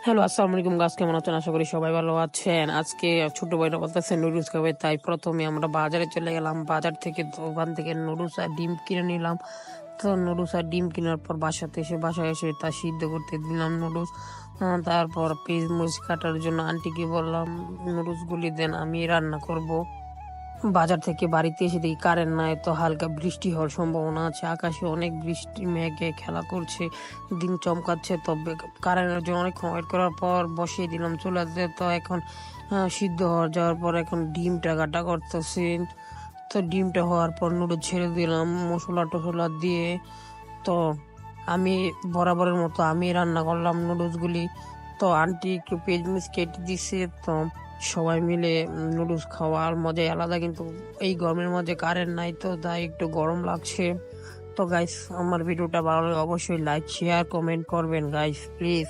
Hello, আসসালামু আলাইকুম গাছ, কেমন আছেন? আশা করি সবাই ভালো আছেন। আজকে ছোট ভাইরা বলতেছে নুডলস খাবে, তাই প্রথমে আমরা বাজারে চলে গেলাম। বাজার থেকে দোকান থেকে নুডলস আর ডিম কিনে নিলাম। তো নুডলস আর ডিম কেনার পর বাসায় এসে তা সিদ্ধ করতে দিলাম নুডলস। তারপর পেঁয়াজ মরিচ কাটার জন্য আন্টিকে বললাম নুডলস গুলি দেন, আমি রান্না করব। বাজার থেকে বাড়িতে এসে দেখি কারেন্ট নাই, তো হালকা বৃষ্টি হওয়ার সম্ভাবনা আছে। আকাশে অনেক বৃষ্টি, মেঘে খেলা করছে, দিন চমকাচ্ছে। তবে কারেন্টের জন্য অনেকক্ষণ ওয়েট করার পর বসিয়ে দিলাম চুলাতে। তো এখন সিদ্ধ হওয়ার যাওয়ার পর এখন ডিমটা কাটা করতেছি। তো ডিমটা হওয়ার পর নুডলস ছেড়ে দিলাম মশলা টসলা দিয়ে। তো আমি বরাবরের মতো আমি রান্না করলাম নুডলসগুলি। তো আন্টি একটু পেঁয়াজ মরিচ কেটে দিছে। তো সবাই মিলে নুডলস খাওয়ার মজাই আলাদা, কিন্তু এই গরমের মধ্যে কারেন্ট নাই, তো তাই একটু গরম লাগছে। তো গাইস, আমার ভিডিওটা ভালো লাগলে অবশ্যই লাইক শেয়ার কমেন্ট করবেন গাইস, প্লিজ।